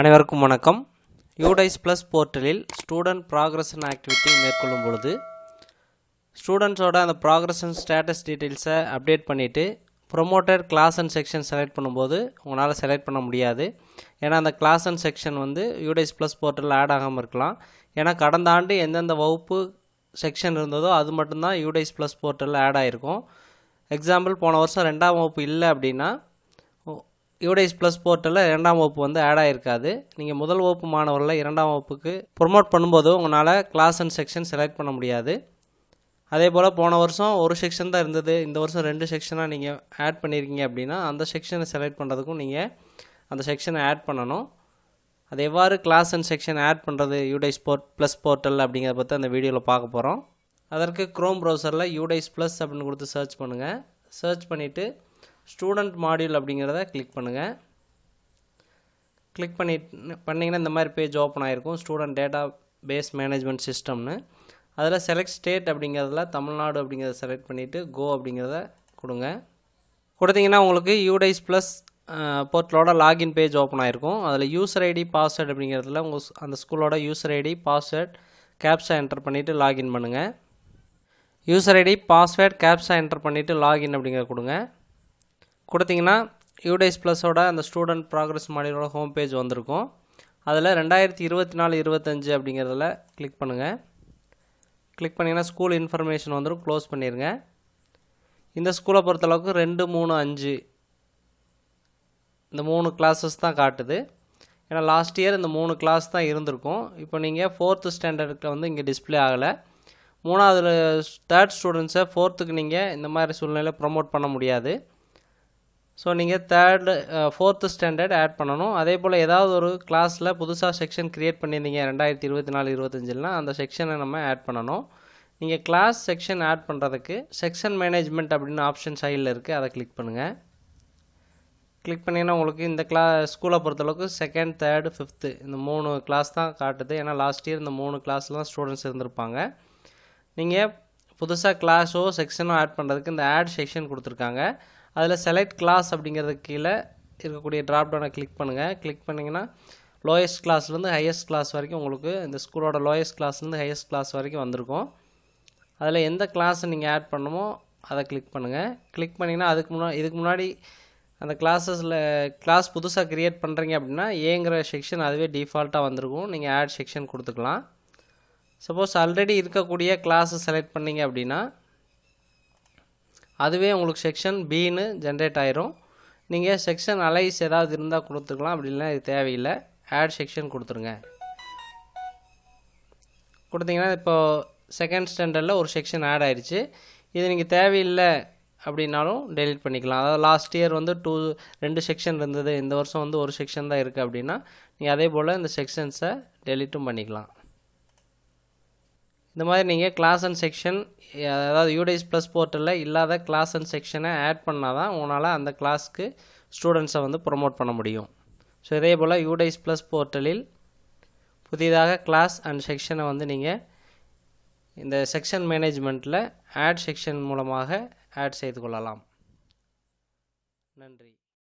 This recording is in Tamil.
அனைவருக்கும் வணக்கம். யூடைஸ் ப்ளஸ் போர்ட்டலில் ஸ்டூடெண்ட் ப்ராக்ரஷன் ஆக்டிவிட்டி மேற்கொள்ளும் பொழுது ஸ்டூடெண்ட்ஸோட அந்த ப்ராக்ரஷன் ஸ்டேட்டஸ் டீட்டெயில்ஸை அப்டேட் பண்ணிவிட்டு promoted class and section select பண்ணும்போது உங்களால் செலக்ட் பண்ண முடியாது. ஏன்னா அந்த class and section UDISE plus போர்ட்டலில் ஆட் ஆகாமல் இருக்கலாம். ஏன்னா கடந்த ஆண்டு எந்தெந்த வகுப்பு செக்ஷன் இருந்ததோ அது மட்டும்தான் யூடைஸ் ப்ளஸ் போர்ட்டலில் ஆட் ஆகிருக்கும். எக்ஸாம்பிள், போன வருஷம் 2ஆம் வகுப்பு இல்லை அப்படின்னா யூடைஸ் ப்ளஸ் போர்ட்டலில் 2ஆம் வகுப்பு ஆட் ஆகிருக்காது. நீங்கள் முதல் வகுப்பு மாணவர்களில் 2ஆம் வகுப்புக்கு ப்ரொமோட் பண்ணும்போது உங்களால் கிளாஸ் அண்ட் செக்ஷன் செலக்ட் பண்ண முடியாது. அதே போல் போன வருஷம் ஒரு செக்ஷன் தான் இருந்தது, இந்த வருஷம் 2 செக்ஷனாக நீங்கள் ஆட் பண்ணியிருக்கீங்க அப்படின்னா அந்த செக்ஷனை செலக்ட் பண்ணுறதுக்கும் நீங்கள் அந்த செக்ஷனை ஆட் பண்ணணும். அது எவ்வாறு கிளாஸ் அண்ட் செக்ஷன் ஆட் பண்ணுறது யூடைஸ் ப்ளஸ் போர்ட்டல் அப்படிங்கிறத பற்றி அந்த வீடியோவில் பார்க்க போகிறோம். அதற்கு க்ரோம் ப்ரௌசரில் யூடைஸ் ப்ளஸ் அப்படின்னு கொடுத்து சர்ச் பண்ணுங்கள். சர்ச் பண்ணிவிட்டு ஸ்டூடெண்ட் மாடியூல் அப்படிங்கிறத கிளிக் பண்ணுங்கள். கிளிக் பண்ணிங்கன்னா இந்த மாதிரி பேஜ் ஓப்பன் ஆகிருக்கும். ஸ்டூடெண்ட் டேட்டா பேஸ் மேனேஜ்மெண்ட் சிஸ்டம்னு அதில் செலக்ட் ஸ்டேட் அப்படிங்கிறதுல தமிழ்நாடு அப்படிங்கிறத செலக்ட் பண்ணிவிட்டு கோ அப்படிங்கிறத கொடுத்தீங்கன்னா உங்களுக்கு யூடைஸ் ப்ளஸ் போர்ட்டலோட லாகின் பேஜ் ஓப்பன் ஆகிருக்கும். அதில் யூசர் ஐடி பாஸ்வேர்டு அப்படிங்கிறதுல உங்கள் அந்த ஸ்கூலோட user ID password captcha enter பண்ணிவிட்டு லாகின் பண்ணுங்கள். User ID password captcha enter பண்ணிவிட்டு லாகின் அப்படிங்கிறத கொடுத்தீங்கன்னா யூடைஸ் ப்ளஸோட அந்த ஸ்டூடெண்ட் ப்ராக்ரஸ் மாடியூலோட ஹோம் பேஜ் வந்திருக்கும். அதில் 2024-25 அப்படிங்கிறதுல கிளிக் பண்ணுங்கள். கிளிக் பண்ணிங்கன்னா ஸ்கூல் இன்ஃபர்மேஷன் வந்துடும். க்ளோஸ் பண்ணிடுங்க. இந்த ஸ்கூலை பொறுத்தளவுக்கு 2, 3, 5 இந்த 3 கிளாஸஸ் தான் காட்டுது. ஏன்னா லாஸ்ட் இயர் இந்த 3 கிளாஸ் தான் இருந்திருக்கும். இப்போ நீங்கள் 4th ஸ்டாண்டர்டுக்கு இங்கே டிஸ்பிளே ஆகலை. 3rd ஸ்டூடெண்ட்ஸை 4th நீங்கள் இந்த மாதிரி சூழ்நிலையில் ப்ரொமோட் பண்ண முடியாது. ஸோ நீங்கள் 4th ஸ்டாண்டர்ட் ஆட் பண்ணணும். அதே போல் ஏதாவது ஒரு கிளாஸில் புதுசாக செக்ஷன் க்ரியேட் பண்ணியிருந்தீங்க 2024-25னா அந்த செக்ஷனை நம்ம ஆட் பண்ணணும். நீங்கள் கிளாஸ் செக்ஷன் ஆட் பண்ணுறதுக்கு செக்ஷன் மேனேஜ்மெண்ட் அப்படின்னு ஆப்ஷன் சைடில் இருக்குது, அதை கிளிக் பண்ணுங்கள். கிளிக் பண்ணிங்கன்னா உங்களுக்கு இந்த ஸ்கூலை பொறுத்தளவுக்கு 2nd, 3rd, 5th இந்த 3 கிளாஸ் தான் காட்டுது. ஏன்னா லாஸ்ட் இயர் இந்த 3 கிளாஸில் தான் ஸ்டூடெண்ட்ஸ் இருந்திருப்பாங்க. நீங்கள் புதுசாக கிளாஸோ செக்ஷனோ ஆட் பண்ணுறதுக்கு இந்த ஆட் செக்ஷன் கொடுத்துருக்காங்க. அதில் செலக்ட் கிளாஸ் அப்படிங்கிறதுக்கு கீழே இருக்கக்கூடிய ட்ராப்டவுனை கிளிக் பண்ணுங்கள். கிளிக் பண்ணிங்கன்னா லோயஸ்ட் கிளாஸ்லேருந்து ஹையஸ்ட் கிளாஸ் வரைக்கும் உங்களுக்கு இந்த ஸ்கூலோட லோயஸ்ட் கிளாஸ்லேருந்து ஹையஸ்ட் கிளாஸ் வரைக்கும் வந்திருக்கும். அதில் எந்த கிளாஸை நீங்கள் ஆட் பண்ணணுமோ அதை கிளிக் பண்ணுங்கள். கிளிக் பண்ணிங்கன்னா இதுக்கு முன்னாடி அந்த கிளாஸ் புதுசாக க்ரியேட் பண்ணுறீங்க அப்படின்னா ஏங்கிற செக்ஷன் அதுவே டிஃபால்ட்டாக வந்திருக்கும். நீங்கள் ஆட் செக்ஷன் கொடுத்துக்கலாம். சப்போஸ் ஆல்ரெடி இருக்கக்கூடிய கிளாஸை செலக்ட் பண்ணிங்க அப்படின்னா அதுவே உங்களுக்கு செக்ஷன் பின்னு ஜென்ரேட் ஆயிரும். நீங்கள் செக்ஷன் அலைஸ் ஏதாவது இருந்தால் கொடுத்துக்கலாம். அப்படி இல்லைனா இது தேவையில்லை. ஆட் செக்ஷன் கொடுத்துருங்க. கொடுத்தீங்கன்னா இப்போது 2nd ஸ்டாண்டர்டில் ஒரு செக்ஷன் ஆட் ஆகிடுச்சு. இது நீங்கள் தேவையில்லை அப்படின்னாலும் டெலிட் பண்ணிக்கலாம். அதாவது லாஸ்ட் இயர் 2 செக்ஷன் இருந்தது, இந்த வருஷம் ஒரு செக்ஷன் தான் இருக்குது அப்படின்னா நீங்கள் அதே போல் இந்த செக்ஷன்ஸை டெலிட்டும் பண்ணிக்கலாம். இந்த மாதிரி நீங்கள் கிளாஸ் அண்ட் செக்ஷன், அதாவது யூடைஸ் ப்ளஸ் போர்ட்டலில் இல்லாத கிளாஸ் அண்ட் செக்ஷனை ஆட் பண்ணால் தான் உங்களால் அந்த கிளாஸ்க்கு ஸ்டூடெண்ட்ஸை ப்ரொமோட் பண்ண முடியும். ஸோ இதே போல் யூடைஸ் ப்ளஸ் போர்ட்டலில் புதிதாக கிளாஸ் அண்ட் செக்ஷனை நீங்கள் இந்த செக்ஷன் மேனேஜ்மெண்ட்டில் ஆட் செக்ஷன் மூலமாக ஆட் செய்து கொள்ளலாம். நன்றி.